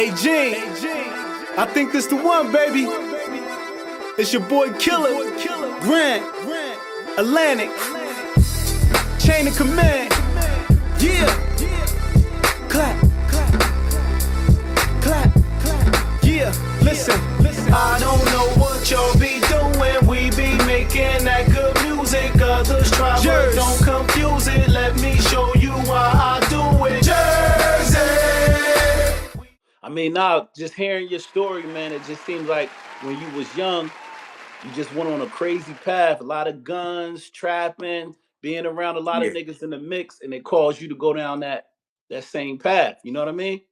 Hey Gene, I think this the one, baby. It's your boy Killer, Grant, Atlantic, Chain of Command. Yeah, clap, clap, yeah. Listen, I don't know what y'all be doing. We be making that good music. Others try, but don't confuse it. Let me show you why I do it. Jersey. I mean, now just hearing your story, man, it just seems like when you was young, you just went on a crazy path. A lot of guns, trapping, being around a lot of Yeah. niggas in the mix, and it caused you to go down that same path. You know what I mean?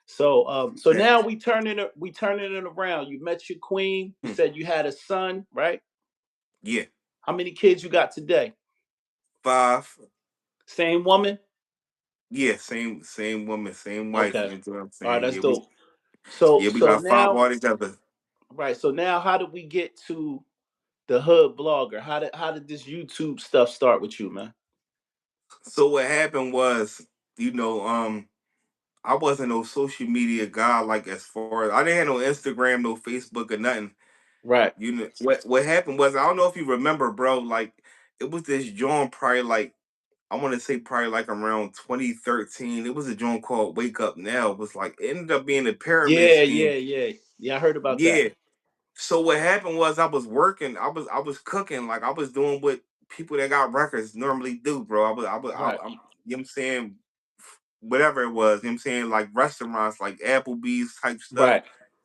So Yeah. now we turning it around. You met your queen. You said you had a son, right? Yeah. How many kids you got today? 5. Same woman? Yeah, same woman, same wife. Okay. You know what I'm All right, saying? that's Yeah, we dope. So yeah, we so got 5 now, all together. right. So now, how did we get to the hood blogger? How did this YouTube stuff start with you, man? So what happened was, I wasn't no social media guy, like, as far as I didn't have no Instagram, no Facebook or nothing. Right. What happened was, I don't know if you remember, bro, like, it was this joint probably like, I want to say probably like around 2013. It was a joint called Wake Up Now. It was like, it ended up being a pyramid Yeah, scheme. yeah, yeah. Yeah, I heard about that. Yeah. So what happened was, I was working, I was cooking, like I was doing what people that got records normally do, bro. Right. I'm, you know what I'm saying, whatever it was, you know what I'm saying, like restaurants, like Applebee's type stuff. Right.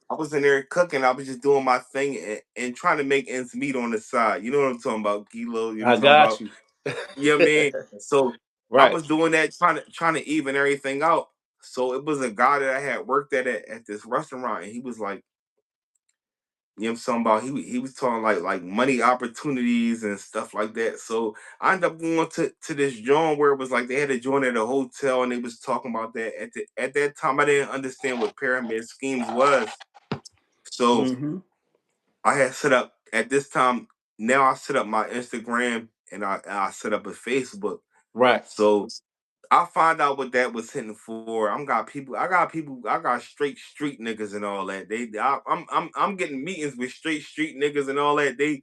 I was in there cooking, I was just doing my thing, and trying to make ends meet on the side. You know what I'm talking about, Kilo? You know I what I'm talking got about? you. You know what I mean? So I Right. was doing that, trying to even everything out. So it was a guy that I had worked at this restaurant, and he was like, you know what I'm talking about? He was talking like money opportunities and stuff like that. So I ended up going to this joint where it was like they had a joint at a hotel, and they was talking about that. At that time, I didn't understand what pyramid schemes was. So Mm-hmm. I had set up at this time. Now I set up my Instagram, and I set up a Facebook. Right. So I find out what that was hitting for. I got straight street niggas and all that. I'm getting meetings with straight street niggas and all that. They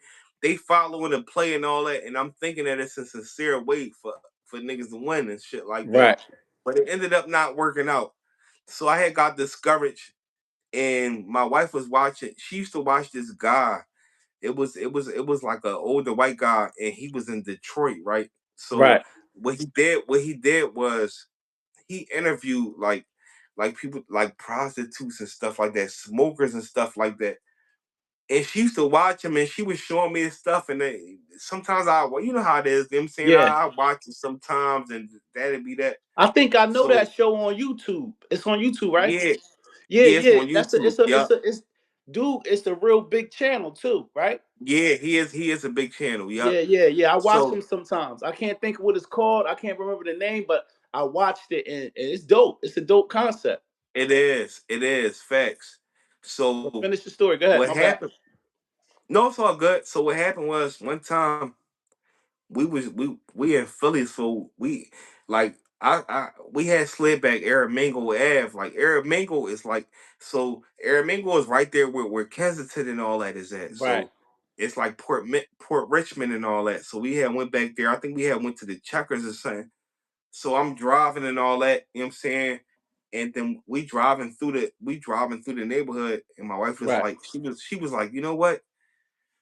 following the play and all that, and I'm thinking that it's a sincere way for niggas to win and shit like that. Right. But it ended up not working out. So I had got discouraged, and my wife was watching. She used to watch this guy. It was like an older white guy, and he was in Detroit, right? So Right. what he did was he interviewed like people like prostitutes and stuff like that, smokers and stuff like that. And she used to watch him, and she was showing me his stuff. And sometimes well, you know how it is. You know what I'm saying, Yeah. I watch it sometimes, and that'd be that. I think I know So that show on YouTube. It's on YouTube, right? yeah, Yeah, yeah, it's yeah. on That's a YouTube. it's a Yeah, it's a it's dude, it's a real big channel too, right? yeah, he is a big channel. Yep. Yeah, yeah, yeah. I watch So them sometimes. I can't think of what it's called. I can't remember the name, but I watched it, and it's dope. It's a dope concept. it is facts. But So finish the story. Go ahead. what My bad. happened? No, it's all good. So what happened was, one time we in Philly, so we like we had slid back Aramingo Ave. Like Aramingo is like, so Aramingo is right there where Kensington and all that is at. Right. So it's like Port Richmond and all that. So we had went back there. I think we had went to the Checkers or something. So I'm driving and all that, you know what I'm saying? And then we driving through the neighborhood, and my wife was Right. like, she was like, you know what?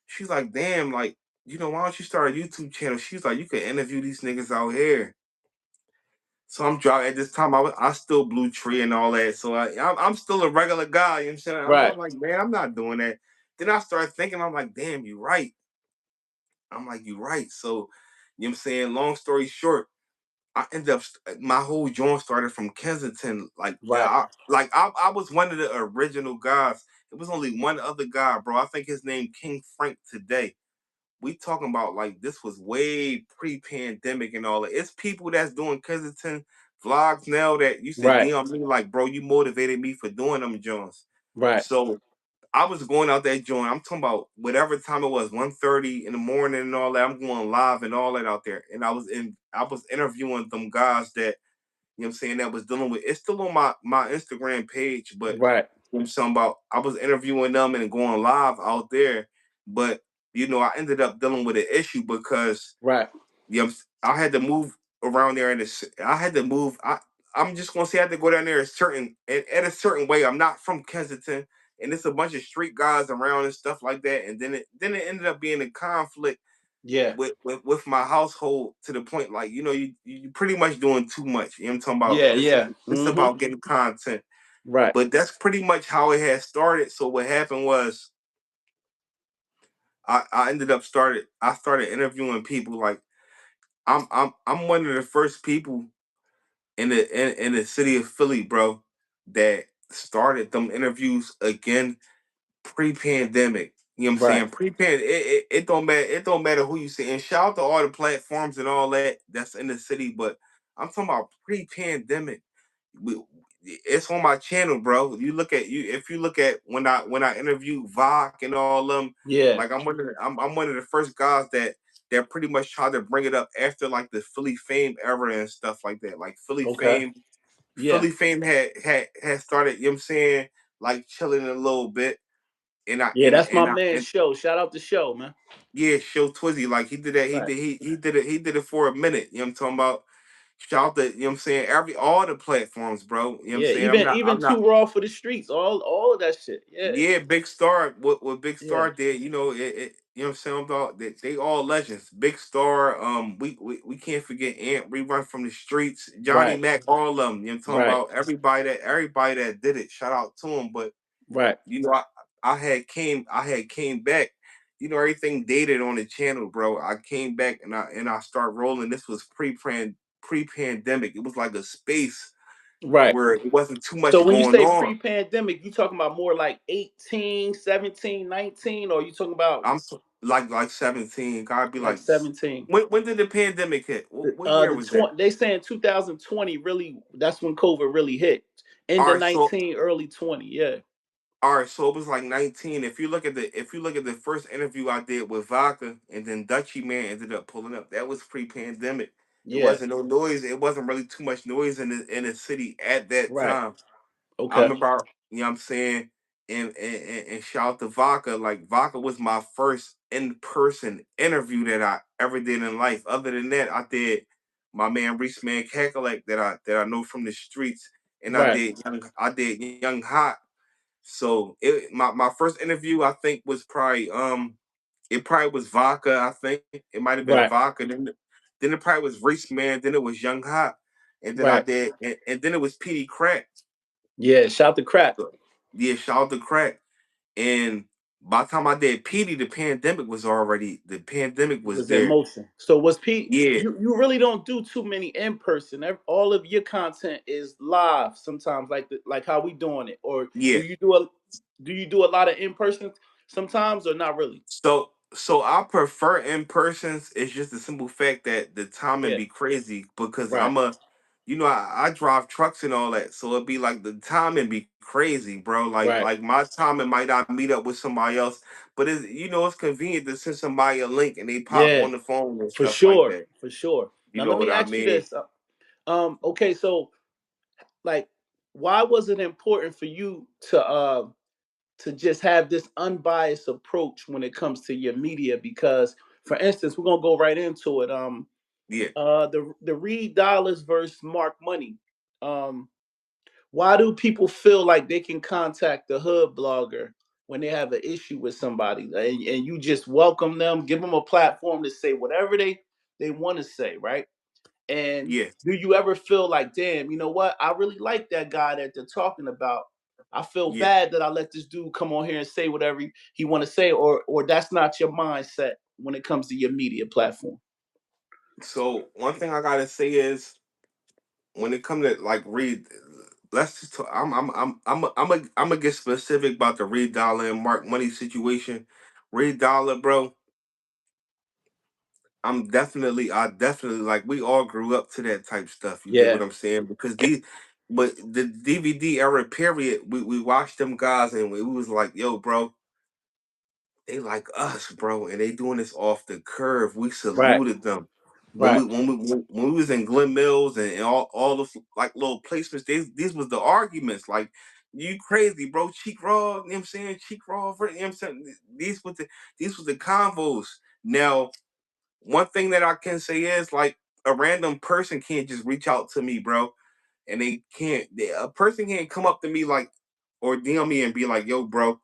She's like, damn, like, why don't you start a YouTube channel? She's like, you can interview these niggas out here. So I'm driving at this time. I still blue tree and all that. So I'm still a regular guy. You know what I'm saying? I'm Right. like, man, I'm not doing that. Then I started thinking, I'm like, damn, you right. I'm like, you right. So, you know what I'm saying? Long story short, I ended up my whole joint started from Kensington. Like, yeah, Right. I was one of the original guys. It was only one other guy, bro. I think his name King Frank today. We talking about, like, this was way pre-pandemic and all that. It's people that's doing Kensington vlogs now that used to Right. DM me like, bro, you motivated me for doing them joints. Right. So I was going out that joint. I'm talking about whatever time it was, 1:30 in the morning and all that. I'm going live and all that out there. And I was interviewing them guys that, you know what I'm saying, that was dealing with. It's still on my Instagram page, but Right. I'm talking about I was interviewing them and going live out there, but I ended up dealing with an issue because Right. I had to move around there, and I had to move. I'm just gonna say I had to go down there at a certain way. I'm not from Kensington, and it's a bunch of street guys around and stuff like that. And then it ended up being a conflict Yeah. with my household, to the point like you pretty much doing too much. I'm talking about Yeah. this. Yeah. It's about getting content, Right. but that's pretty much how it had started. So what happened was I started interviewing people. Like I'm one of the first people in the city of Philly, bro, that started them interviews again pre-pandemic. You know what I'm Right. saying? Pre-pandemic, it don't matter. It don't matter who you see. And shout out to all the platforms and all that that's in the city. But I'm talking about pre-pandemic. We, it's on my channel, bro. If you look at when I interview Vok and all them, Yeah. like I'm one of the first guys that pretty much tried to bring it up after like the Philly Fame era and stuff like that. Like Okay. Yeah. Philly Fame had started, you know what I'm saying, like chilling a little bit. And I Yeah. and That's my and I man's and show. Shout out the show, man. yeah, show Twizzy. Like he did that, Right. he did it for a minute. You know what I'm talking about? Shout out to, you know what I'm saying, all the platforms, bro. You know what I'm Yeah. saying? Even I'm not too raw for the streets. All of that shit. Yeah. Yeah, Big Star, what Big Yeah. Star did, you know what I'm saying, about they all legends. Big Star, we can't forget Ant, Rerun from the Streets, Johnny Right. Mac, all of them. You know what I'm talking Right. about? Everybody that did it, shout out to them. But Right. you know, I had came back. Everything dated on the channel, bro. I came back and I start rolling. This was pre-pandemic. It was like a space Right. where it wasn't too So much when you going say on. pre-pandemic, you talking about more like 18, 17, 19, or you talking about Like 17. Gotta be like like, 17? when did the pandemic hit? What year The was that? 20, they saying 2020 really, that's when COVID really hit. End All of right, so 19, early 20. Yeah. it was like 19. If you look at the first interview I did with Vodka, and then Dutchy Man ended up pulling up, that was pre-pandemic. It Yeah. wasn't no noise. It wasn't really too much noise in the city at that Right. time. I Okay. remember, you know what I'm saying, and shout out to Vodka. Like Vodka was my first in-person interview that I ever did in life. Other than that, I did my man Reese Man Cackalack that I know from the streets, and Right. I did Young Hot. So my first interview, I think, was probably it probably was Vodka. I think it might have been Right. Vodka. Then it probably was Reese Man. Then it was Young Hot, and then I Right. did and then it was PD Crack. Yeah. Shout the crack. So, yeah, shout out to Crack. And by the time I did PD, the pandemic It was was in there. motion. So was Pete? Yeah, You really don't do too many in person. All of your content is live sometimes, like how we doing it. Or yeah. do you do a lot of in person sometimes, or not really? So I prefer in persons. It's just the simple fact that the timing Yeah. be crazy, because Right. I drive trucks and all that, so it'd be like the timing be crazy, bro. Right. Like my timing might not meet up with somebody else, but it's convenient to send somebody a link and they pop Yeah. on the phone and For stuff like sure. that. For sure. You Now know let what me I ask you mean? this. Okay. So like, why was it important for you to just have this unbiased approach when it comes to your media? Because, for instance, we're gonna go right into it. Yeah, The Reed Dollaz versus Mark Money. Um, why do people feel like they can contact the hood blogger when they have an issue with somebody, and you just welcome them, give them a platform to say whatever they want to say, right? And yeah, do you ever feel like, damn, you know what? I really like that guy that they're talking about. I feel yeah. bad that I let this dude come on here and say whatever he want to say, or that's not your mindset when it comes to your media platform. So one thing I gotta say is, when it comes to like Reed, let's just talk, I'm gonna get specific about the Reed Dollar and Mark Money situation. Reed Dollar, bro. I definitely, like, we all grew up to that type stuff. You dig Yeah, what I'm saying? But the DVD era period, we watched them guys and we was like, yo, bro, they like us, bro, and they doing this off the curve. We right. saluted them. Right. When we was in Glen Mills and all the like little placements, these was the arguments like you crazy bro, cheek raw, you know what I'm saying, cheek raw, you know what I'm saying, these was the convos. Now one thing that I can say is like a random person can't just reach out to me, bro, and a person can't come up to me like or DM me and be like, yo, bro,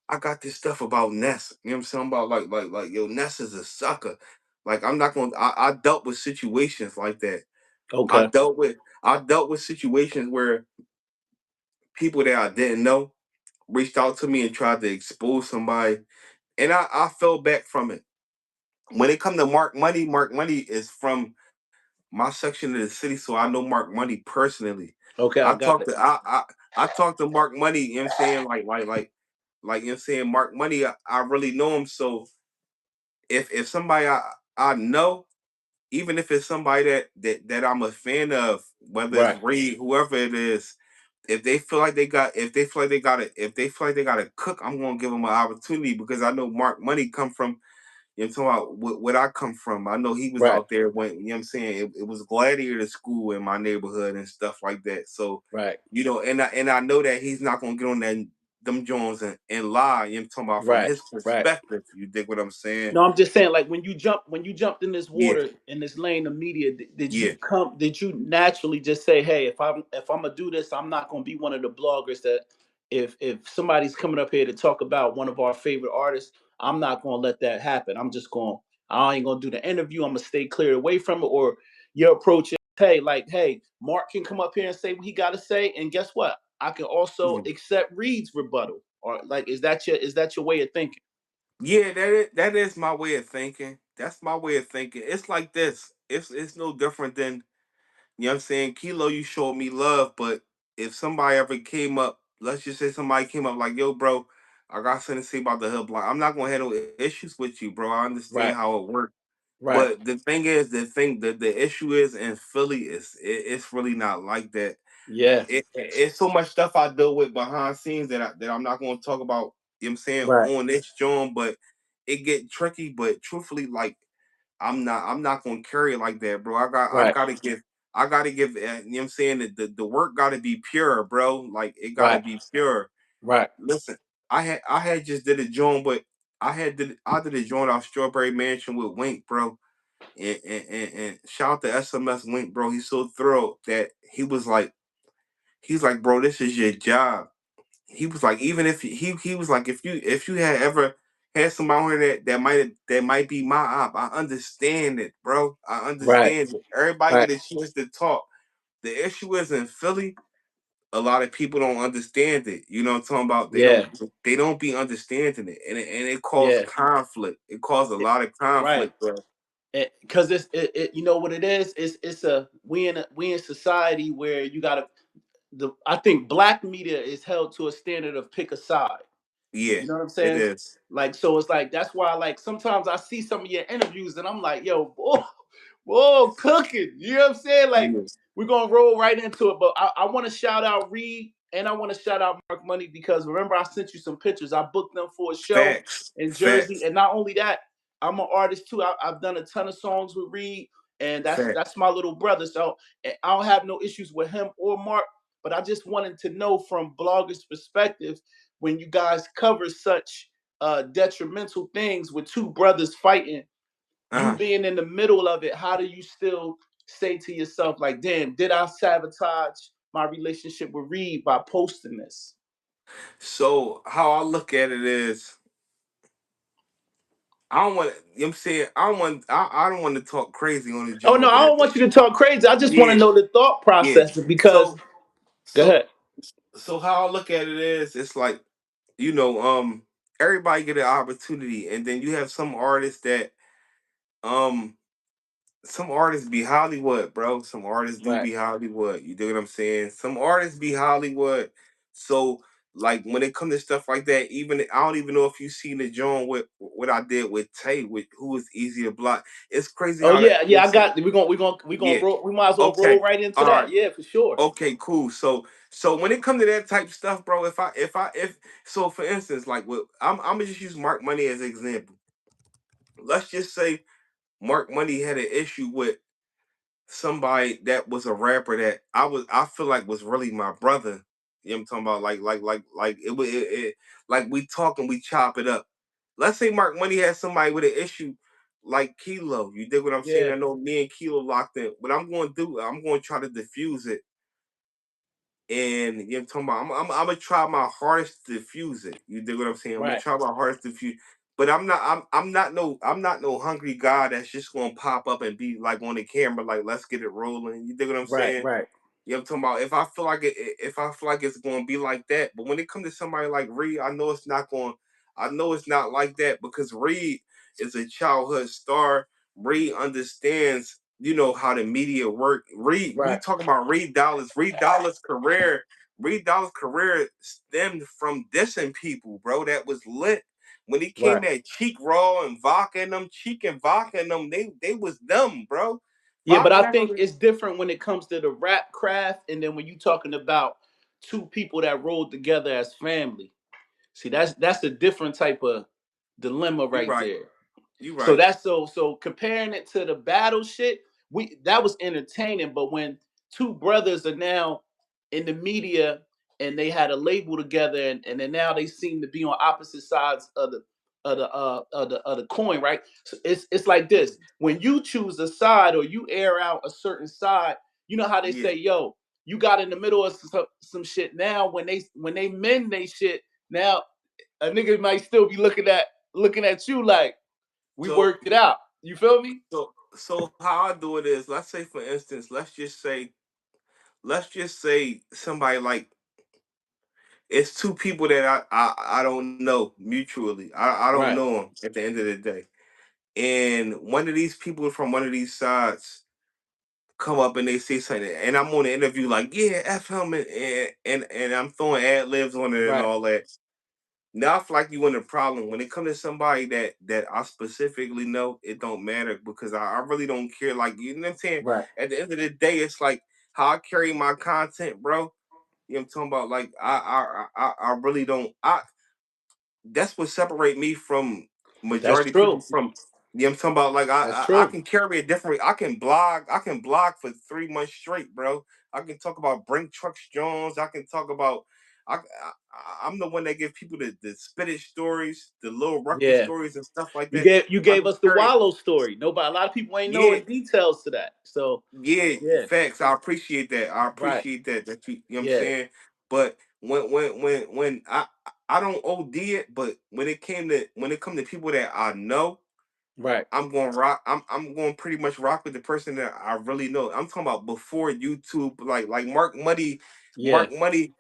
I got this stuff about Ness. You know what I'm saying? About yo, Ness is a sucker. Like I'm not gonna I dealt with situations like that. I Okay. dealt with I dealt with situations where people that I didn't know reached out to me and tried to expose somebody. And I fell back from it. When it come to Mark Money is from my section of the city, so I know Mark Money personally. Okay, I I got talked it. to I talked to Mark Money, you know what I'm saying? You know what I'm saying, Mark Money, I really know him. So if somebody I know, even if it's somebody that I'm a fan of, whether it's Right. Reed, whoever it is, if they feel like they got if they feel like they got to cook, I'm gonna give them an opportunity because I know Mark Money come from, you know, I'm talking about what I come from. I know he was Right. out there when, you know what I'm saying, it was gladiator school in my neighborhood and stuff like that. So, Right. you know, and I know that he's not gonna get on that them Jones and lie, you know, I'm talking about from Right. his Right. perspective. You dig what I'm saying? No, I'm just saying, like when you jumped in this Yeah, water in this lane of media, yeah. did you naturally just say, hey, if I'm gonna do this, I'm not gonna be one of the bloggers that if somebody's coming up here to talk about one of our favorite artists, I'm not gonna let that happen. I ain't gonna do the interview. I'm gonna stay clear away from it. Or your approach is, hey, like, hey, Mark can come up here and say what he gotta say, and guess what? I can also Mhm. accept Reed's rebuttal. Or like, is that your way of thinking? Yeah, that is my way of thinking. That's my way of thinking. It's like this. It's no different than, you know what I'm saying, Kilo, you showed me love, but if somebody ever came up, let's just say somebody came up like, yo, bro, I got something to say about the hood block. I'm not gonna have no issues with you, bro. I understand Right. how it works. Right. But the thing is, the issue is in Philly it's really not like that. Yeah. It's so much stuff I deal with behind scenes that I'm not gonna talk about, you know what I'm saying, Right. on this John, but it get tricky. But truthfully, like I'm not gonna carry it like that, bro. Right. I gotta give you know what I'm saying, the work gotta be pure, bro. Like it gotta Right. be pure. Right. Listen, I had just did a joint, but I did a joint off Strawberry Mansion with Wink, bro. And shout out to SMS Wink, bro. He's so thrilled that he's like, bro, this is your job. He was like, even if he was like, if you had ever had somebody on here that might be my op, I understand it, bro. I Right. understand it. Everybody Right. get a chance to talk. The issue is in Philly, a lot of people don't understand it. You know what I'm talking about? Yeah. They don't be understanding it, and it causes Yeah. conflict. It causes a lot of Right. conflict, bro. Because you know what it is. It's a we in society where you gotta I think black media is held to a standard of pick a side. Yeah, You know what I'm it saying? is. Like, so it's like that's why, like, sometimes I see some of your interviews and I'm like, yo, whoa, cooking. You know what I'm saying? Like, Yeah. we're gonna roll right into it. But I want to shout out Reed and I want to shout out Mark Money because remember I sent you some pictures. I booked them for a show Facts, in Jersey, facts, and not only that, I'm an artist too. I've done a ton of songs with Reed, and facts. that's my little brother. So I don't have no issues with him or Mark. But I just wanted to know from bloggers' perspective when you guys cover such detrimental things with two brothers fighting, you Uh-huh. being in the middle of it, how do you still say to yourself, like, damn, did I sabotage my relationship with Reed by posting this? So how I look at it is, I don't want. You know what I'm saying, I don't want to talk crazy on the Oh no, joint, I don't but want you to talk crazy. I just want to yeah, know the thought yeah. process because So go so ahead. so how I look at it is, it's like, you know, everybody get an opportunity, and then you have um some artists be Hollywood, bro. Some artists do Right. be Hollywood. You do what I'm saying? Some artists be Hollywood. So like when it comes to stuff like that, even I don't even know if you seen the joint with what I did with Tay, with who was Easy to Block. It's crazy Oh how that. yeah, yeah, I got we gonna Yeah. roll, we might as well Okay. roll right into All that. right. Yeah, for sure. Okay. Cool. So when it comes to that type of stuff, bro, if so, for instance, like I'm gonna just use Mark Money as an example. Let's just say Mark Money had an issue with somebody that was a rapper that I feel like was really my brother. You know what I'm talking about? Like it like we talk and we chop it up. Let's say Mark Money has somebody with an issue like Kilo. You dig what I'm saying? Yeah. I know me and Kilo locked in. What I'm going to do, I'm going to try to diffuse it. And you know what I'm talking about? I'm gonna try my hardest to diffuse it. You dig what I'm saying? I'm gonna Right. try my hardest to diffuse. But I'm not no hungry guy that's just gonna pop up and be like on the camera like let's get it rolling. You dig what I'm Right. saying? Right. You know what I'm talking about? If I feel like it's gonna be like that, but when it comes to somebody like Reed, I know it's not like that because Reed is a childhood star. Reed understands, you know, how the media work. Reed, we Right. talk about Reed Dollaz. Reed Dollaz' career stemmed from dissing people, bro. That was lit. When he Right. came at Cheek Raw and Vodka and them, Cheek and Vodka and them, they was dumb, bro. Yeah, but Vodka I never think really. it's different when it comes to the rap craft, and then when you talking about two people that rolled together as family. See, that's a different type of dilemma You right right. there. You So right. that's so comparing it to the battle shit, that was entertaining. But when two brothers are now in the media and they had a label together, and then now they seem to be on opposite sides of the coin, right? So it's like this: when you choose a side or you air out a certain side, you know how they Yeah. say, "Yo, you got in the middle of some shit." Now when they mend they shit, now a nigga might still be looking at you like we So worked it out. You feel me? so how I do it is, let's say for instance, let's just say somebody like it's two people that I don't know mutually. I don't Right, know them at the end of the day, and one of these people from one of these sides come up and they say something, and I'm on the interview like, yeah, f him, and I'm throwing ad libs on it and right, all that. Now I feel like you in a problem when it comes to somebody that I specifically know. It don't matter because I really don't care. Like you know what I'm saying. right. At the end of the day, it's like how I carry my content, bro. You know what I'm talking about? Like I really don't. That's what separate me from That's majority people true. from. You know what I'm talking about? Like That's I true. can carry a different. I can blog for 3 months straight, bro. I can talk about Brink Trucks Jones. I can talk about. I'm the one that give people the spinach stories, the little ruckus Yeah. stories and stuff like You that. gave you I gave can us the carry. Wallow story. Nobody, a lot of people ain't Yeah, knowing details to that. So yeah, yeah, facts. I appreciate that. I right. appreciate that. That you know what I'm Yeah, saying. But when I don't OD it, but when it come to people that I know, right. I'm going rock. I'm going pretty much rock with the person that I really know. I'm talking about before YouTube, like Mark Money, Yeah, Mark Money.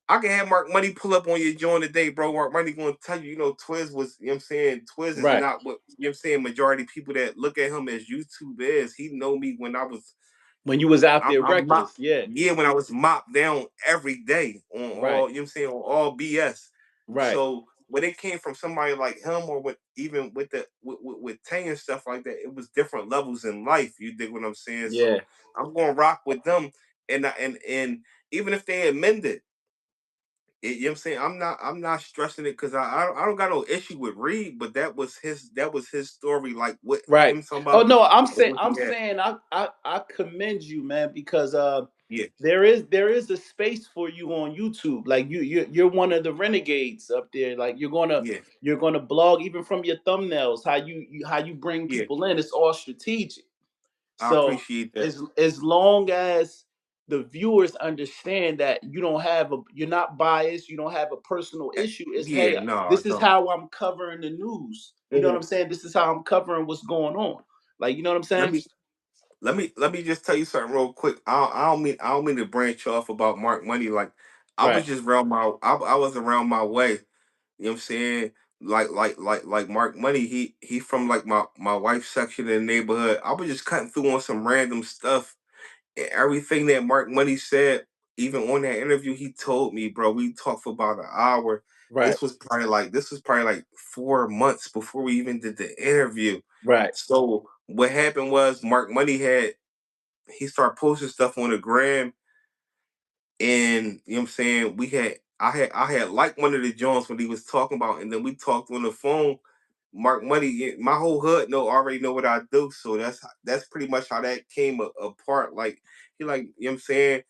I can have Mark Money pull up on your joint today, bro. Mark Money going to tell you, you know, Twizz was, you know what I'm saying? Twizz is right. not what, you know what I'm saying, majority people that look at him as YouTube is. He know me when I was When you was out there I'm mop. reckless, yeah, Yeah, when I was mopped down every day on right, all, you know what I'm saying, on all BS. right, So when it came from somebody like him or with even with with Tay and stuff like that, it was different levels in life. You dig what I'm saying? yeah, So I'm gonna rock with them, and even if they amend it, you know what I'm saying? I'm not stressing it because I don't got no issue with Reed, but that was his story, like what right. him talking Oh about no, I'm and saying what I'm he had. saying I commend you, man, because Yeah, there is a space for you on YouTube. Like you're one of the renegades up there. Like yeah, you're gonna blog even from your thumbnails. How you bring yeah. people in. It's all strategic. I So appreciate that. as long as the viewers understand that you're not biased, you don't have a personal issue. It's Yeah, hey, no, I this is don't. how I'm covering the news. You know what Mhm. I'm saying? This is how I'm covering what's going on. Like you know what I'm Let saying? me let me just tell you something real quick. I don't mean to branch off about Mark Money. Like I was Right, just around I was around my way. You know what I'm saying? Like Mark Money. He from like my wife's section in the neighborhood. I was just cutting through on some random stuff. And everything that Mark Money said, even on that interview, he told me, bro. We talked for about an hour. right, This was probably like 4 months before we even did the interview. right, So what happened was Mark Money he started posting stuff on the gram, and you know what I'm saying, I had liked one of the Jones when he was talking about, and then we talked on the phone. Mark Money, my whole hood already know what I do, so that's pretty much how that came apart. Like he like, you know what I'm saying,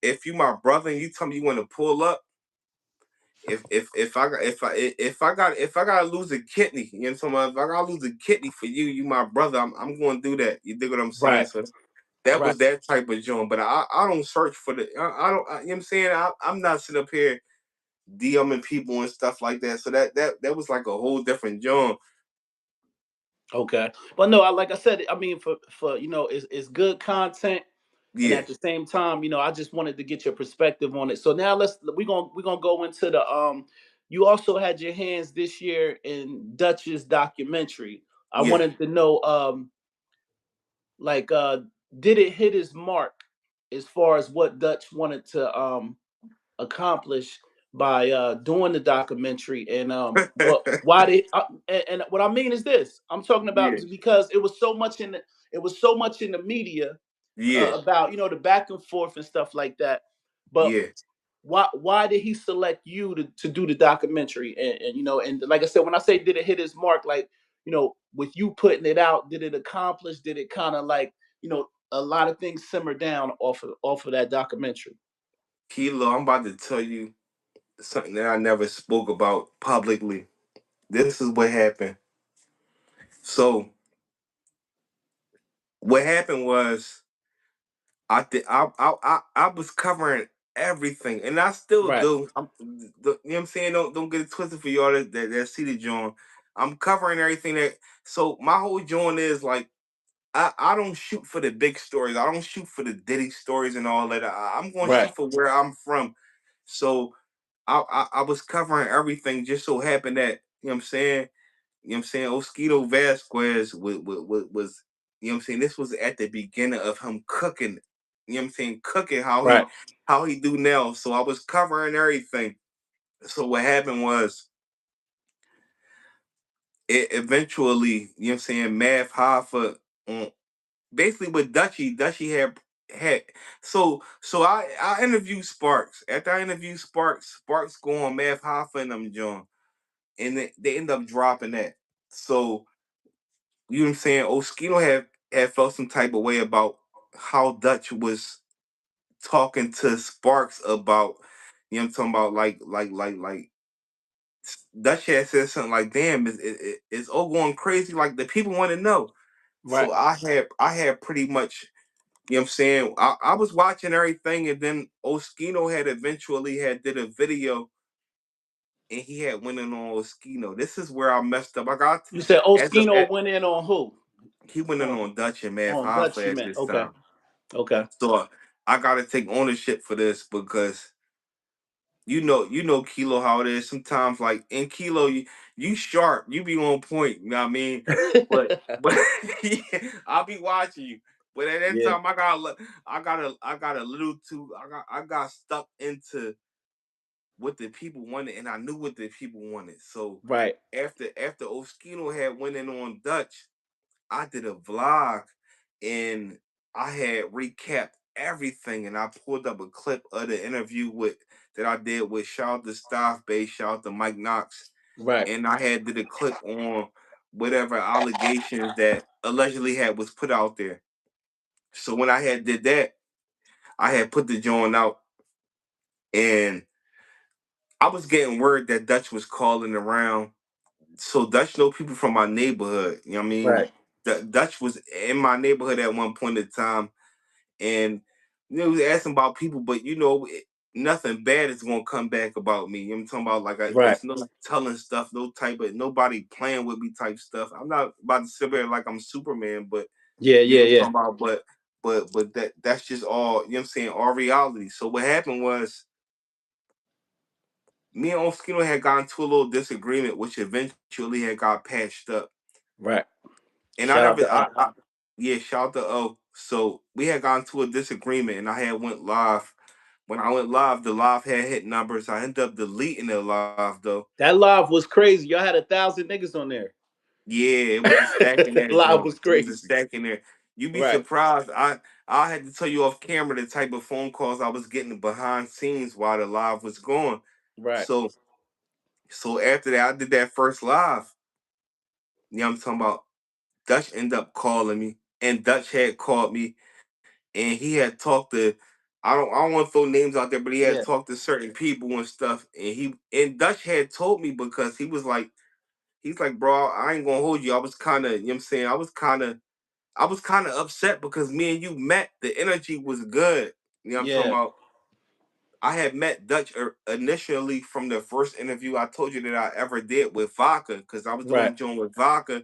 if you my brother and you tell me you want to pull up, if I gotta lose a kidney, you know what I'm saying, if I gotta lose a kidney for you, you my brother, I'm going to do that. You dig what I'm saying? Right. So that Right. was that type of joint. But I don't search for the I don't you know what I'm saying, I'm not sitting up here DMing people and stuff like that. So that was like a whole different joint. Okay. But no, like I said, I mean, for it's good content, and Yeah, at the same time, I just wanted to get your perspective on it. So now we're gonna go into the You also had your hands this year in Dutch's documentary. I yeah. wanted to know, like, did it hit his mark as far as what Dutch wanted to accomplish by doing the documentary, and what why did and what I mean is this, I'm talking about, Yeah, because it was so much in the media yeah, about the back and forth and stuff like that, but yeah. why did he select you to do the documentary, and like I said, when I say did it hit his mark, like, with you putting it out, did it accomplish, did it kind of like, a lot of things simmer down off of that documentary? Kilo, I'm about to tell you something that I never spoke about publicly. This is what happened. So what happened was I was covering everything, and I still Right. do. You know what I'm saying? Don't get it twisted for y'all that see the joint. I'm covering everything that. So my whole joint is like, I don't shoot for the big stories. I don't shoot for the Diddy stories and all that. I'm going to Right. shoot for where I'm from. So I was covering everything. Just so happened that, you know what I'm saying. You know what I'm saying? Oschino Vasquez was, you know what I'm saying, this was at the beginning of him cooking. You know what I'm saying? Cooking Right. how he do now. So I was covering everything. So what happened was, it eventually, you know what I'm saying, Math Hoffa, on basically with Dutchy had I interviewed Sparks. After I interviewed Sparks go on Math Hoffa and them John, and they end up dropping that. So you know what I'm saying, Oschino had felt some type of way about how Dutch was talking to Sparks about, you know what I'm talking about, like Dutch had said something like, damn, it's all going crazy, like the people want to know. Right. So I had pretty much, you know what I'm saying, I was watching everything, and then Oschino had eventually had did a video, and he had went in on Oschino. This is where I messed up. I got You said as a Oschino went in on who? he went in On on Dutch and Math Dutch, Hoffa you at meant. this Okay. time. Okay. So I gotta take ownership for this, because you know Kilo how it is. Sometimes like in Kilo, you sharp, you be on point, you know what I mean? But yeah, I'll be watching you. But at that Yeah. time I got a little too I got stuck into what the people wanted, and I knew what the people wanted. So Right. after Oschino had went in on Dutch, I did a vlog, and I had recapped everything, and I pulled up a clip of the interview with that I did with, shout out to Staff Base, shout out to Mike Knox, Right. and I had did a clip on whatever allegations that allegedly had was put out there. So when I had did that, I had put the joint out, and I was getting word that Dutch was calling around. So Dutch know people from my neighborhood. You know what I mean? Right. Dutch was in my neighborhood at one point in time, and he was asking about people, but nothing bad is gonna come back about me. You know what I'm talking about? Like, Right. it's no telling stuff, no type of nobody playing with me type stuff. I'm not about to sit there like I'm Superman, but Yeah. you know Yeah. what I'm Yeah. talking about. But that's just all, you know what I'm saying, all reality. So what happened was, me and Oskino had gotten to a little disagreement, which eventually had got patched up. Right. And I Shout out never, to yeah, shout out to O. So we had gone to a disagreement, and I had went live. When I went live, the live had hit numbers. I ended up deleting the live though. that live was crazy. Y'all had 1,000 niggas on there. Yeah, it was a stack in That there, live John. was It was a crazy. stack in there. You'd be Right. surprised. I had to tell you off camera the type of phone calls I was getting behind scenes while the live was going. Right. So after that, I did that first live. I'm talking about? Dutch ended up calling me, and Dutch had called me, and he had talked to. I don't want to throw names out there, but he had Yeah, talked to certain people and stuff, and Dutch had told me because he's like, bro, I ain't gonna hold you. I was kind of, you know what I'm saying, I was kind of upset because me and you met. The energy was good. You know what I'm talking yeah, about? I had met Dutch initially from the first interview I told you that I ever did with Vodka because I was doing right, the joint with Vodka,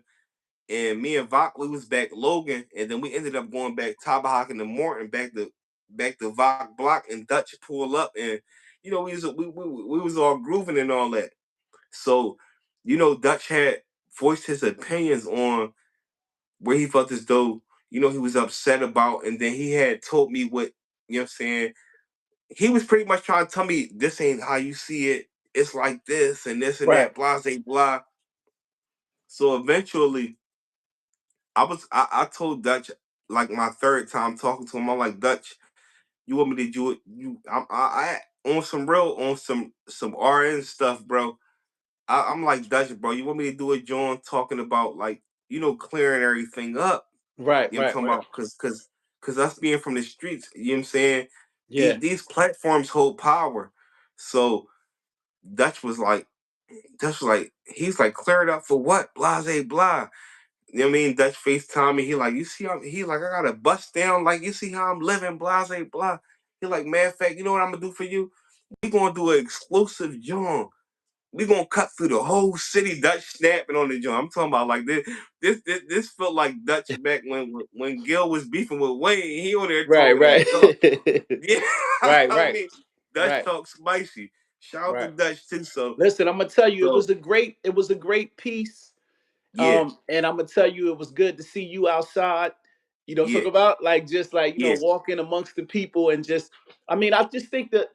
and me and Vodka we was back Logan, and then we ended up going back Tabahawk in the morning, back to Vodka Block, and Dutch pull up, and we was all grooving and all that. So, Dutch had voiced his opinions on where he felt as though, he was upset about, and then he had told me what, what I'm saying, he was pretty much trying to tell me this ain't how you see it. It's like this and this and right, that, blah, blah, blah. So eventually, I told Dutch like my third time talking to him. I'm like, Dutch, you want me to do it? I on some real on some RN stuff, bro. I'm like, Dutch, bro, you want me to do a John talking about like clearing everything up? right, I'm right, talking right. about because us being from the streets, you know what I'm saying? Yeah, These platforms hold power. So Dutch was like, he's like, clear it up for what? Blase blah. You know what I mean? Dutch FaceTime me. He like, you see, he like, I got to bust down. Like, you see how I'm living? Blase blah. He like, matter of fact, you know what I'm gonna do for you? We gonna do an exclusive joint. We gonna cut through the whole city. Dutch snapping on the joint. I'm talking about like this. This felt like Dutch back when Gil was beefing with Wayne. He on there right, talking that right, talk. Yeah, right, I right, mean, Dutch right, talk spicy. Shout out to right. Dutch too. So, Listen, I'm gonna tell you, so it was a great piece. yeah, And I'm gonna tell you, it was good to see you outside. Talk yeah, about like just like yeah. walking amongst the people and just. I mean, I think the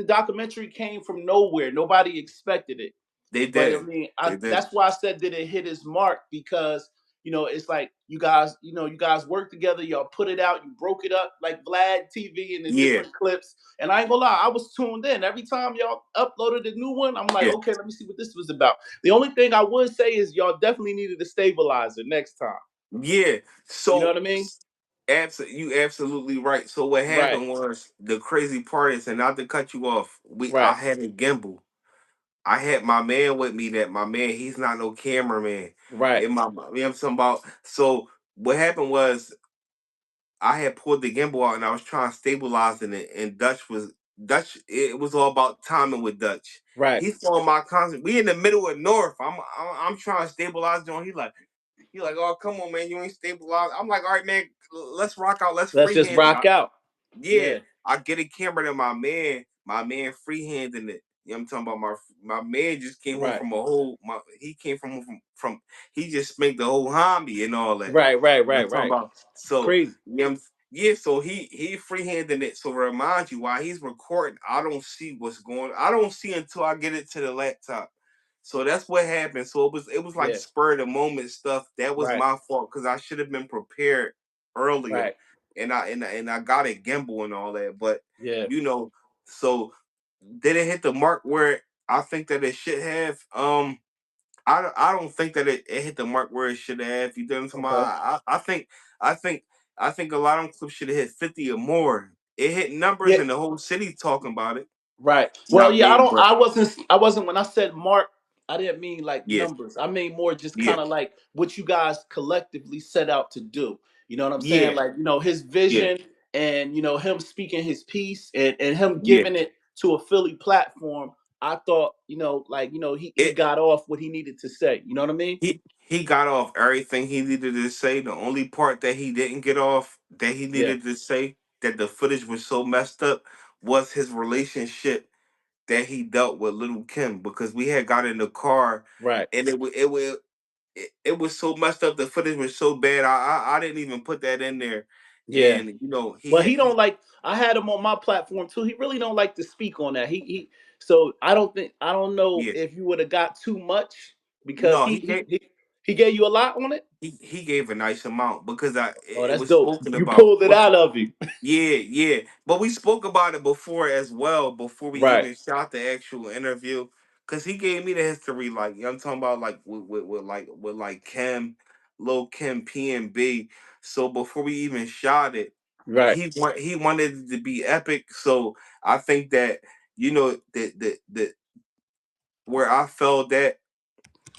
documentary came from nowhere. Nobody expected it, They but I did. mean, They did. that's why I said did it hit his mark because it's like you guys work together, y'all put it out, you broke it up like Vlad TV and the Yeah, different clips. And I ain't gonna lie, I was tuned in every time y'all uploaded a new one. I'm like, yeah, okay, let me see what this was about. The only thing I would say is y'all definitely needed a stabilizer next time. yeah. You know what So, I mean? you absolutely right. So what Right, happened was the crazy part is, and not to cut you off, I right, had a gimbal. I had my man with me. That my man, he's not no cameraman. right, In my, you know, I'm talking about. So what happened was I had pulled the gimbal out and I was trying to stabilize it, and Dutch. It was all about timing with Dutch. right. He saw my concert. We in the middle of North. I'm trying to stabilize John. He like, oh come on man, you ain't stabilized. I'm like, all right man, let's rock out. Let's Let's just freehand it. rock out. Yeah, Yeah, I get a camera to my man freehanding it. You know what I'm talking about? My man just came home right, from he came from he just spanked the whole homie and all that. right, right, You know what I'm right, talking right. about? So Crazy. yeah, so he freehanding it. So remind you while he's recording, I don't see until I get it to the laptop. So that's what happened. So it was like Yeah, spur of the moment stuff. That was right, my fault because I should have been prepared earlier, right. and I got it gimbal and all that. But Yeah. you know, so did it hit the mark where I think that it should have? I don't think that it hit the mark where it should have. You done some. Okay. I think I think a lot of them clips should have hit 50 or more. It hit numbers Yeah. and the whole city talking about it. Right. You know Well, what I yeah, mean? But I wasn't when I said mark, I didn't mean like yeah, numbers. I mean more just yeah, kind of like what you guys collectively set out to do. You know what I'm saying? yeah, Like, his yeah, vision and him speaking his piece and him yeah. giving it to a Philly platform. I thought, he It got off what he needed to say. You know what I mean? he got off everything he needed to say. The only part that he didn't get off that he Yeah. needed to say that the footage was so messed up was his relationship that he dealt with Little Kim because we had got in the car Right. and it was so messed up. The footage was so bad. I didn't even put that in there. Yeah. And he Well, had he don't like. I had him on my platform too. He really don't like to speak on that. So I don't know yeah, if you would have got too much because no, he gave you a lot on it. he gave a nice amount because Oh, it that's was dope. spoken You about. pulled it out of him. Yeah, yeah. But we spoke about it before as well, before we Right. even shot the actual interview. cause he gave me the history. Like, I'm talking about like with like Kim, Lil Kim, PNB. So before we even shot it, Right. he wanted it to be epic. So I think that, you know, the where I felt that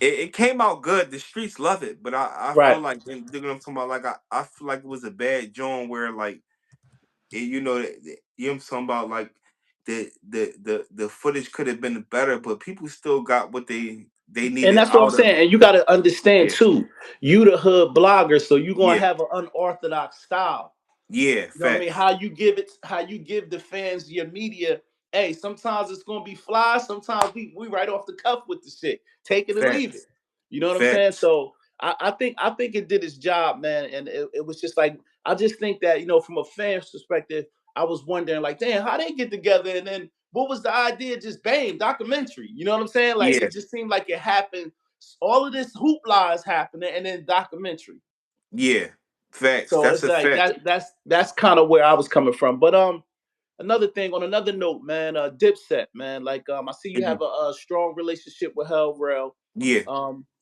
it came out good. The streets love it, but I feel Right. like, and you know what I'm talking about. Like, I feel like it was a bad joint where like you know, you know what I'm talking about. Like the footage could have been better, but people still got what they And needed that's what I'm out of saying. it. And you got to understand Yeah, too, you the hood blogger, so you're gonna yeah, have an unorthodox style. yeah. You know what I mean? Facts, How you give the fans your media. Hey, sometimes it's gonna be fly. Sometimes we right off the cuff with the shit. Take it or leave it. facts, You know what I'm saying? facts. So I think it did its job, man. And it was just like I just think that from a fan's perspective, I was wondering like, damn, how they get together, and then what was the idea? Just bam, documentary. You know what I'm saying? Like Yeah, it just seemed like it happened. All of this hoopla is happening, and then documentary. yeah. Facts. So That's it's a like fact. that's kind of where I was coming from. But another thing on another note, man, Dipset, man. Like I see you have Mhm. a strong relationship with Hell Rel. Yeah.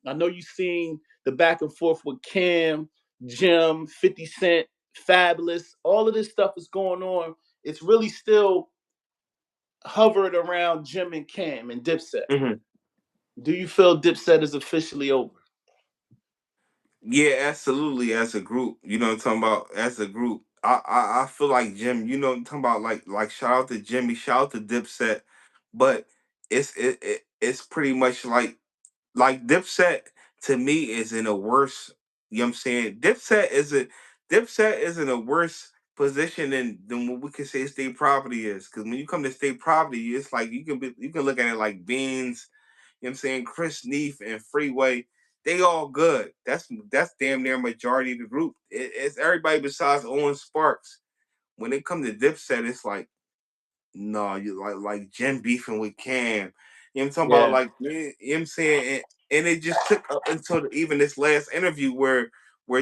I know you seen the back and forth with Cam, Jim, 50 Cent, Fabulous. All of this stuff is going on. It's really still hovered around Jim and Cam and Dipset. Mhm. Do you feel Dipset is officially over? Yeah, absolutely. As a group, you know what I'm talking about. As a group, I feel like Jim. You know what I'm talking about. Like shout out to Jimmy, shout out to Dipset, but it's pretty much like Dipset to me is in a worse. You know what I'm saying? Dipset is in a worse position than what we can say state property is. Because when you come to state property, it's like you can look at it like Beans. You know what I'm saying? Chris Neef and Freeway, they all good. That's damn near majority of the group. It's everybody besides Owen Sparks. When it comes to Dipset, it's like, no, you like Jim beefing with Cam. You know what I'm talking about? Yeah, Like, you know what I'm saying? And it just took up until even this last interview where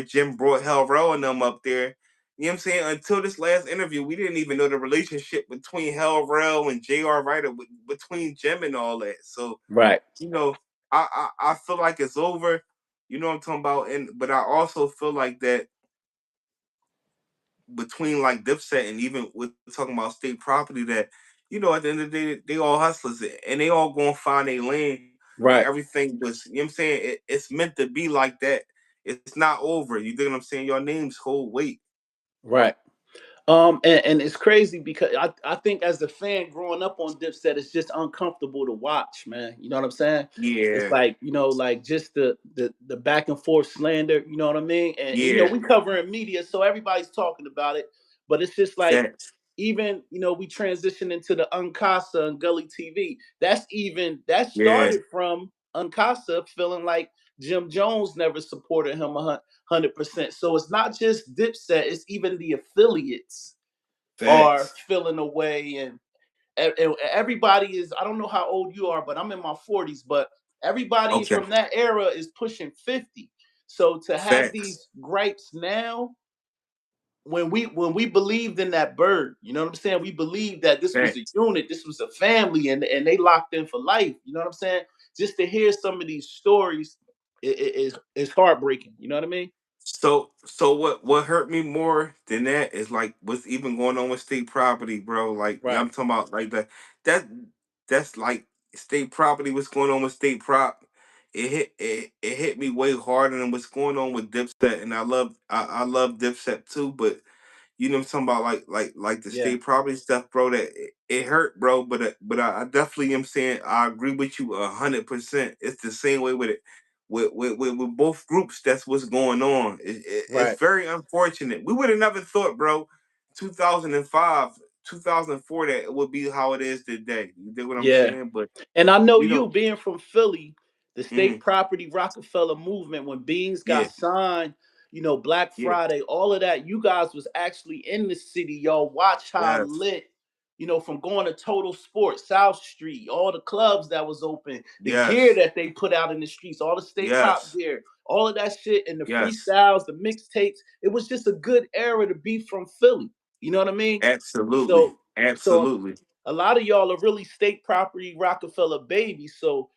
Jim brought Hell Row and them up there. You know what I'm saying? Until this last interview, we didn't even know the relationship between Hell Rel and J.R. Ryder, between Jim and all that. So, right, you know, I feel like it's over. You know what I'm talking about? And but I also feel like that between like Dipset and even with talking about state property, that at the end of the day they all hustlers and they all gonna find a lane, and right, everything was, you know what I'm saying, it's meant to be like that. It's not over. You dig what I'm saying? Your names hold weight. right. And it's crazy because I think as a fan growing up on Dipset, it's just uncomfortable to watch, man. You know what I'm saying? It's Yeah, like, like just the back and forth slander, you know what I mean? And yeah. we covering media, so everybody's talking about it. But it's just like Facts. even, we transition into the Uncasa and Gully TV. That Yeah. started from Uncasa feeling like Jim Jones never supported him 100%. So it's not just Dipset; it's even the affiliates are Facts. feeling away, and everybody is. I don't know how old you are, but I'm in my 40s. But everybody Okay. from that era is pushing 50. So to have Facts. these gripes now, when we believed in that bird, you know what I'm saying? We believed that this was a Facts. unit, this was a family, and they locked in for life. You know what I'm saying? Just to hear some of these stories is heartbreaking. You know what I mean? So what hurt me more than that is like what's even going on with state property, bro. Like, Right. I'm talking about like that that's like state property. What's going on with state prop? It hit me way harder than what's going on with Dipset, and I love Dipset too, but you know what I'm talking about, like the Yeah. state property stuff, bro. That it hurt, bro. But I definitely am saying I agree with you 100%. It's the same way with it. With both groups, that's what's going on. It's Right. very unfortunate. We would have never thought, bro, 2005, 2004, that it would be how it is today. You dig what I'm Yeah. saying? But And I know you you know, being from Philly, the state mhm, property Rockefeller movement, when Beans got yeah, signed, Black yeah, Friday, all of that, you guys was actually in the city. Y'all watch how yes, lit, from going to Total Sports, South Street, all the clubs that was open, the gear yes, that they put out in the streets, all the state prop yes, gear, all of that shit, and the yes, freestyles, the mixtapes. It was just a good era to be from Philly. You know what I mean? absolutely, So so absolutely. a lot of y'all are really state property Rockefeller babies. So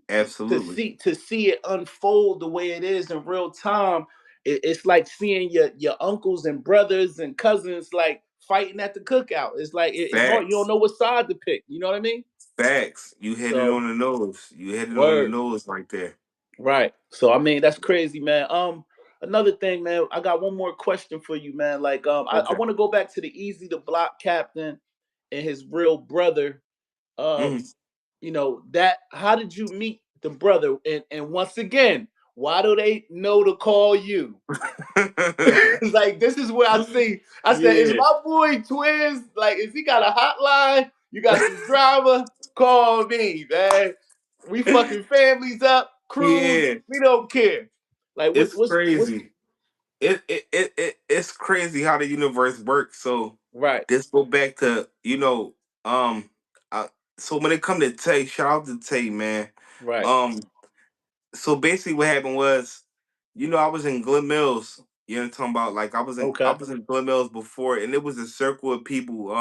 Absolutely. to see it unfold the way it is in real time, it's like seeing your uncles and brothers and cousins like fighting at the cookout. It's like it's hard. You don't Facts. know what side to pick. You know what I mean? Facts. You hit it So on the nose. You hit it on the word. nose right there. Right. So I mean that's crazy, man. Another thing, man, I got one more question for you, man. Like I Okay. want to go back to the Eazy the Block captain and his real brother. Mhm. You know, that how did you meet the brother? And once again, why do they know to call you? Like this is where I said, is Yeah. my boy Twizz, like, is he got a hotline? You got some drama? Call me, man. We fucking families up, crews, Yeah. we don't care. Like It's what's crazy. It's crazy how the universe works. So right, this go back to, um uh, so when it come to Tay, shout out to Tay, man. right, Um so basically what happened was, I was in Glen Mills. You know what I'm talking about? Like I okay. was in Glen Mills before, and it was a circle of people.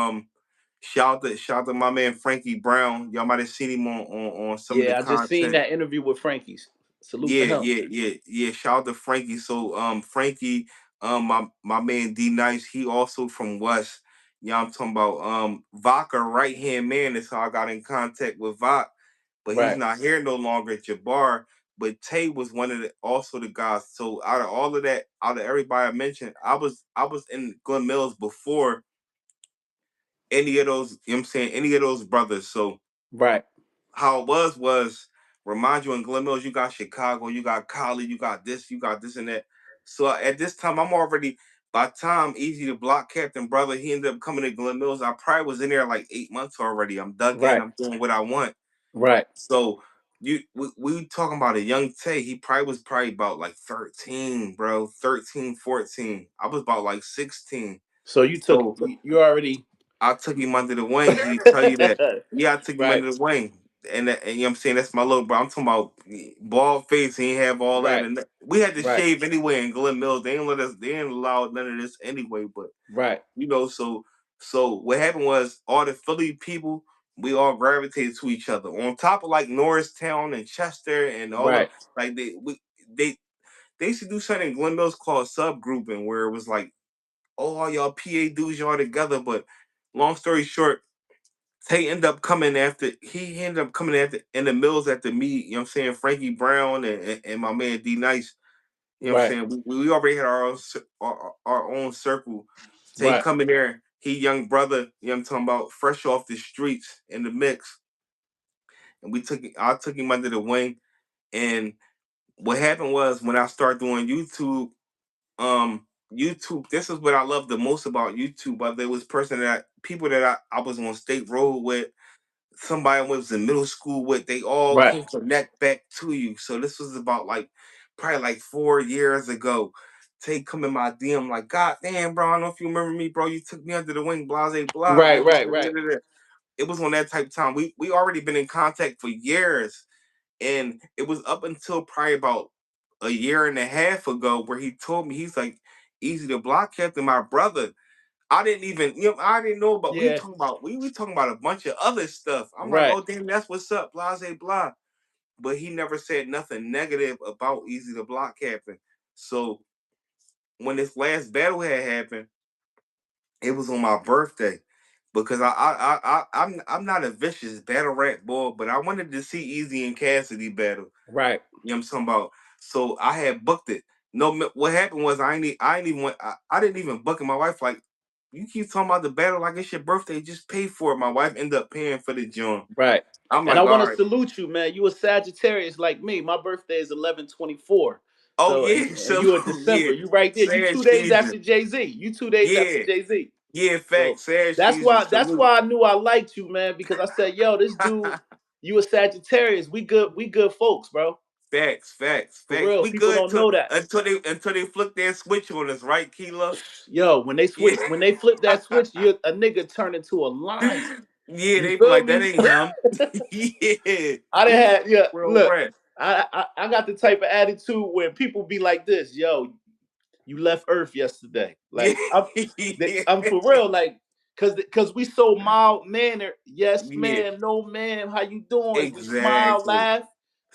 Shout out to my man Frankie Brown. Y'all might have seen him on some of the Yeah, I just seen content. that interview with Frankie's. Salute to Yeah, him. yeah, yeah, yeah. Shout out to Frankie. So Frankie, my man D Nice, he also from West. Yeah, I'm talking about Vodka right hand man is how I got in contact with Vok, but he's Right, not here no longer at Jabbar. But Tay was one of the also the guys. So out of all of that, out of everybody I mentioned, I was in Glen Mills before any of those, you know what I'm saying, any of those brothers. So right, how it was remind you in Glen Mills, you got Chicago, you got Cali, you got this and that. So at this time, I'm already by the time Easy the Block Captain brother, he ended up coming to Glen Mills. I probably was in there like 8 months already. I'm dug in, right, I'm doing what I want. right. So we talking about a young Tay. He probably about like 13, bro. 13, 14. I was about like 16. So So you already I took him under the wing. He tell you that. Yeah, I took him right, under the wing. And you know what I'm saying? That's my little bro. I'm talking about bald face. He ain't have all that. right, And we had to right, shave anyway in Glen Mills. They ain't allowed none of this anyway. But, right, so what happened was all the Philly people, we all gravitated to each other. On top of like Norristown and Chester and all of right, like they they used to do something in Glen Mills called subgrouping where it was like, oh, all y'all PA dudes, y'all together. But long story short, he ended up coming after in the Mills at the meet, you know what I'm saying? Frankie Brown and my man D Nice, you know what I'm right, saying? We already had our own circle. Tay right, come in there, he young brother, you know what I'm talking about, fresh off the streets in the mix. And I took him under the wing. And what happened was when I started doing YouTube, this is what I love the most about YouTube. But there was people that I was on State Road with, somebody I was in middle school with, they all right, can connect back to you. So this was about like probably like 4 years ago. Tay come in my DM like, God damn, bro, I don't know if you remember me, bro. You took me under the wing, blase blah. right, right, right, It was on that type of time. We already been in contact for years. And it was up until probably about a year and a half ago where he told me, he's like, Easy the Block Captain, my brother. I didn't even, I didn't know about. yeah, We talking about a bunch of other stuff. I'm like, right, oh damn, that's what's up, blase blah. But he never said nothing negative about Easy the Block Captain. So when this last battle had happened, it was on my birthday because I'm not a vicious battle rap boy, but I wanted to see Easy and Cassidy battle. right, You know what I'm talking about? So I had booked it. No, what happened was I ain't even I didn't even book it. My wife like, you keep talking about the battle like it's your birthday. Just pay for it. My wife ended up paying for the joint. right. I'm And I like, want all to right. salute you, man. You a Sagittarius like me. My birthday is 11/24. Oh So yeah, and so you a yeah, December. You right there. You Sag 2 days season. after Jay-Z. You 2 days after Yeah, Jay-Z. yeah, So facts. Sag season. that's Salute. why I knew I liked you, man, because I said, yo, this dude, you a Sagittarius. We good folks, bro. For Facts. real. We People good don't know that. until they flick their switch on us, right, Keela? Yo, Yeah. when they flip that switch, you a nigga turn into a lion. Yeah, You they be feel like, that me? ain't him. Yeah. I done had yeah. Real Look, rap. I got the type of attitude where people be like this. Yo, you left Earth yesterday. Yeah. Like I'm for real. Like Cause we so mild mannered. Yes, Yeah, ma'am. No, ma'am. How you doing? We smile, exactly. laugh.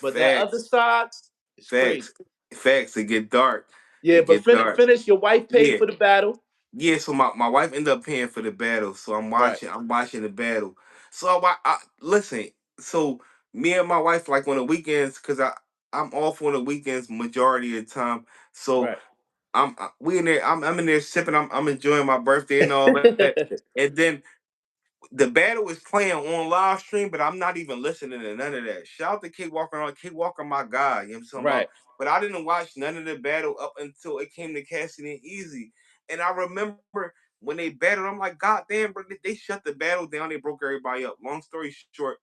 But that other Facts, side, it's crazy. facts, facts. It get dark. Yeah, It but get dark. finish. Your wife paid Yeah, for the battle. yeah. So my wife ended up paying for the battle, so Right. I'm watching the battle. So I listen. So me and my wife like on the weekends, cause I'm off on the weekends majority of the time. So we in there. I'm in there sipping. I'm enjoying my birthday and all that. And then the battle is playing on live stream, but I'm not even listening to none of that. Shout out to K Walker on K Walker, my guy. You know what I'm talking about? Right. But I didn't watch none of the battle up until it came to Cassidy and Easy. And I remember when they battled, I'm like, God damn, bro, they shut the battle down. They broke everybody up. Long story short,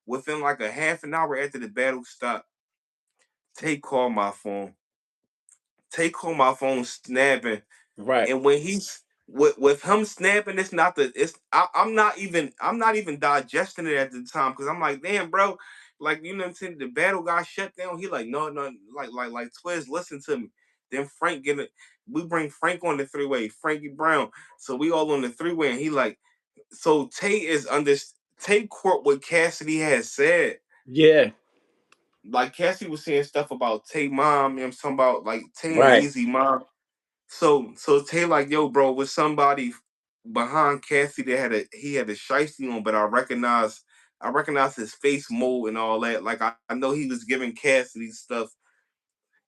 within like a half an hour after the battle stopped, Tay called my phone. Tay called my phone snapping. Right. And when he's with him snapping, it's not the it's I'm not even digesting it at the time because I'm like, damn, bro, like you know what I'm saying, the battle got shut down. He like, no, no, like Twizz, listen to me. Then Frank get it. We bring Frank on the three-way, Frankie Brown. So we all on the three-way, and he like, so Tay is under Tay court what Cassidy has said. Yeah. Like Cassidy was saying stuff about Tay mom, and some about like Tay and Right. Easy mom. So Tay like, yo, bro, was somebody behind Cassie that had a shiesty on, but I recognize his face mold and all that. Like I know he was giving Cassidy stuff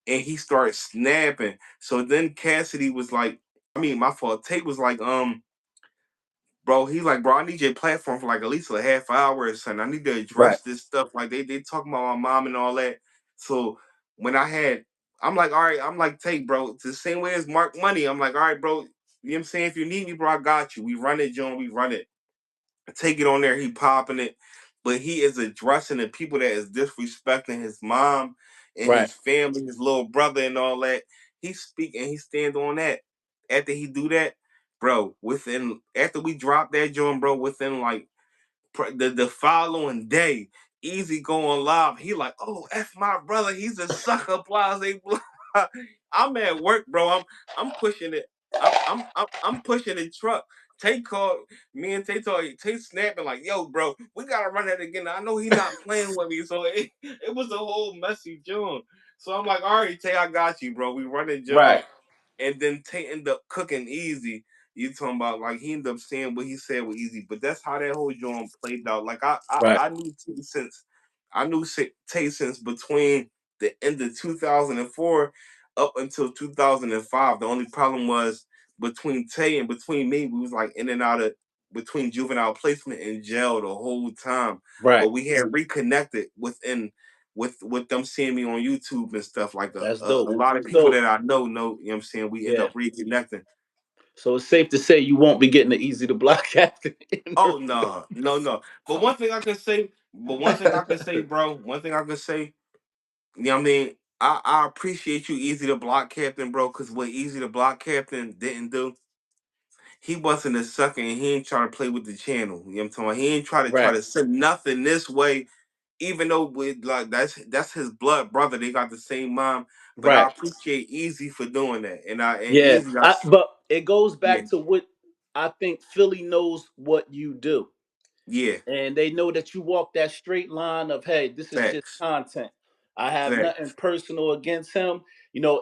and he started snapping. So then Cassidy was like, I mean, my fault. Tay was like, bro, he like, bro, I need your platform for like at least a half hour or something. I need to Right. address this stuff. Like they talking about my mom and all that. So when I'm like, all right, I'm like, take, bro, it's the same way as Mark Money. I'm like, all right, bro, you know what I'm saying? If you need me, bro, I got you. We run it, John, we run it. Take it on there, he popping it. But he is addressing the people that is disrespecting his mom and Right. his family, his little brother and all that. He speak and he stand on that. After he do that, bro, within after we drop that joint, bro, within like the following day, Easy going live. He like, oh, F my brother, he's a sucker, blase. Blah. I'm at work, bro. I'm pushing it. I'm pushing the truck. Tay called me and Tay told Tay snapping like, yo, bro, we gotta run that again. I know he not playing with me, so it was a whole messy joint. So I'm like, all right, Tay, I got you, bro. We run the joint, Right. and then Tay ended up cooking Easy. You talking about like he ended up saying what he said with Easy, but that's how that whole joint played out. Like Right. I knew Tay since Tay since between the end of 2004 up until 2005. The only problem was between Tay and between me, we was like in and out of between juvenile placement and jail the whole time. Right. But we had reconnected within with them seeing me on YouTube and stuff like That's a dope. lot of That's people dope. that I know, you know what I'm saying? We end Yeah. up reconnecting. So it's safe to say you won't be getting the Easy to block captain. Oh no, no, no. But one thing I can say, bro, one thing I can say, you know what I mean? I appreciate you, Easy the Block Captain, bro, because what Easy the Block Captain didn't do, he wasn't a sucker and he ain't trying to play with the channel. You know what I'm talking about? He ain't try Right. to send nothing this way, even though with like that's his blood brother. They got the same mom. But I Right. appreciate Easy for doing that. And Yeah. Easy got But it goes yeah, back to what I think Philly knows what you do. yeah. And they know that you walk that straight line of, hey, this is just Facts. content. I have nothing Facts. personal against him.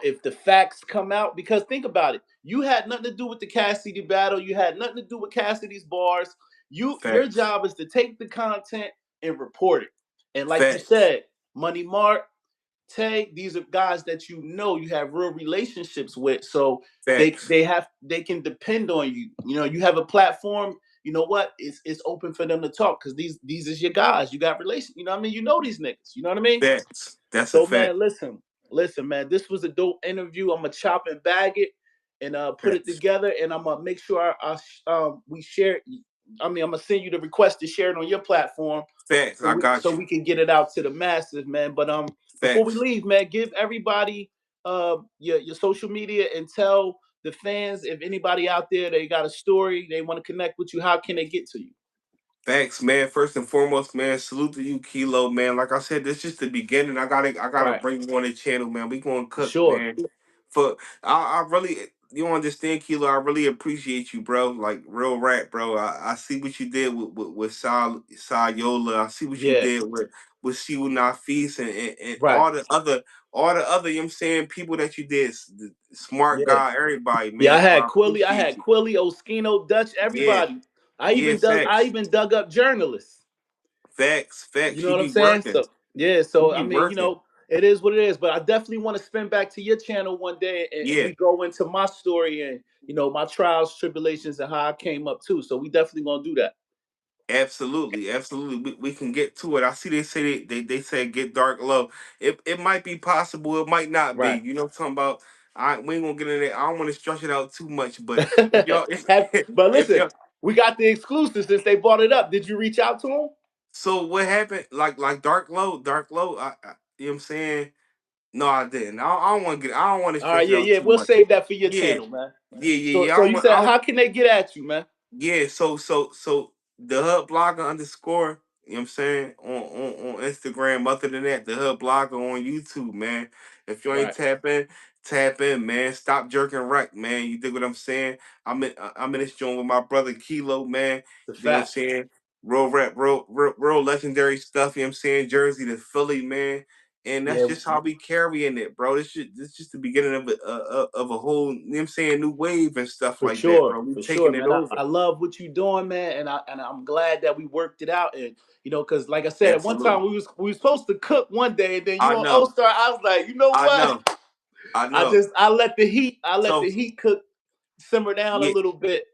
If the facts come out, because think about it, you had nothing to do with the Cassidy battle, you had nothing to do with Cassidy's bars. Your Facts. job is to take the content and report it. And like you Facts. said, Money Mark, Tay, these are guys that you have real relationships with. So Facts. they can depend on you. You have a platform. You know what? It's open for them to talk because these is your guys. You got relations. You know what I mean? You know these niggas. You know what I mean? Facts. That's a So fact. man, listen, man. This was a dope interview. I'm gonna chop and bag it and put it Facts. together, and I'm gonna make sure we share. I mean, I'm gonna send you the request to share it on your platform Facts. I got so you. we can get it out to the masses, man. But before we Facts. leave, man, give everybody your social media and tell the fans if anybody out there they got a story they want to connect with you. How can they get to you? Thanks, man. First and foremost, man, salute to you, Kilo, man. Like I said, this is just the beginning. I gotta Right, bring you on the channel, man. We gonna for cook, sure. man. For I really you don't understand, Kilo. I really appreciate you, bro. Like real rap, bro. I see what you did with Yola. I see what you Yeah, did with Siu Nafis and right. all the other, you know what I'm saying, people that you did. The smart Yeah. guy, everybody, Yeah, man. I So had I Quilly, appreciate you. Oschino, Dutch, Yeah, everybody. yeah, I facts. even dug up journalists. Facts, You facts. know You what I'm be saying? working. So yeah, You so I be mean, working. it is what it is. But I definitely want to spin back to your channel one day, and Yeah. we go into my story and my trials, tribulations, and how I came up too. So we definitely gonna do that. Absolutely, absolutely. We can get to it. I see they say they say get dark low. It might be possible, it might not be. Right. You know what I'm talking about? We ain't gonna get into that. I don't want to stretch it out too much, but if y'all But if listen, y'all we got the exclusive since they brought it up. Did you reach out to them? so what happened? Like dark low, you know what I'm saying? No, I didn't. I don't want to I don't want to All right, stretch it yeah, out yeah. too We'll much. save that for your Yeah. channel, man. Yeah. So I so don't you want I said, don't how can they get at you, man? Yeah, so the hub blogger underscore, you know what I'm saying, on Instagram. Other than that, the hub blogger on YouTube, man. If you ain't Right. tap in, man. Stop jerking right, man. You dig what I'm saying? I'm in this joint with my brother Kilo, man. The You dig what I'm fact. saying? Real rap, real legendary stuff, you know what I'm saying? Jersey to Philly, man. And that's Yeah, just how we carrying it, bro. This just the beginning of a whole, you know what I'm saying, new wave and stuff like that, bro. We for sure, taking it man. over. I love what you're doing, man, and I'm glad that we worked it out. And because like I said, at one time Absolutely. we was supposed to cook one day, and then you I on know. O Star, I was like, you know I what? know. I know. I let the So heat cook, simmer down a yeah, little bit.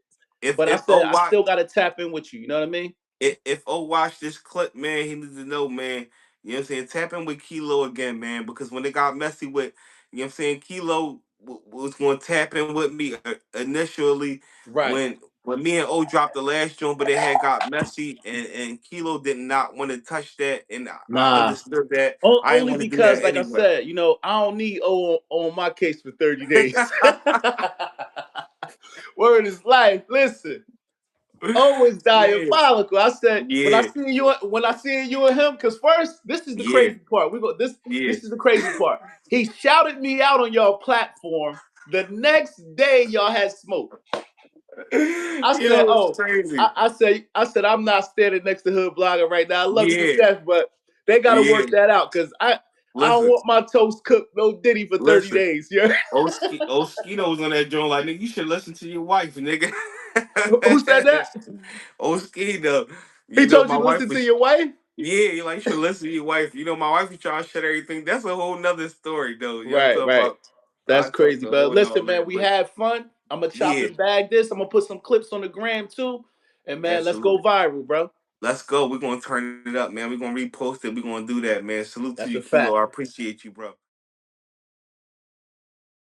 if But I if said oh I watch still got to tap in with you. You know what I mean? if watch this clip, man, he needs to know, man. You know what I'm saying? Tap in with Kilo again, man, because when they got messy with, you know what I'm saying, Kilo was going to tap in with me initially Right. when me and O dropped the last joint, but it had got messy, and Kilo did not want to touch that, and I Nah. understood that. I didn't Only want to do because, that like I anyway. said, I don't need O on my case for 30 days. Word is life. Listen. Always Yeah, diabolical. I said yeah, when I see you and him, because first, this is the yeah, crazy part. We go yeah. this is the crazy part. He shouted me out on your platform. The next day, y'all had smoke. I said, Yo, it's "Oh, crazy. I said I'm not standing next to Hood Blogger right now. I love you to Yeah, death, but they got to yeah. work that out because I don't Listen, want my toast cooked no Diddy for 30 listen. days. Yeah, Oschino was on that joint like, nigga, you should listen to your wife, nigga. who said that? Oschino, He you know told my you to wife listen to was. your wife. Yeah, you like you should listen to your wife. You know my wife was trying to shut everything. That's a whole nother story, though. You know what I'm Right, talking right. about? That's I talked crazy. to But whole listen, nother man, man, we but had fun. I'm gonna chop yeah, and bag this. I'm gonna put some clips on the gram too. And man, let's go absolutely. viral, bro. Let's go. We're gonna turn it up, man. We're gonna repost it. We're gonna do that, man. Salute to That's you, a Kilo. fact. I appreciate you, bro.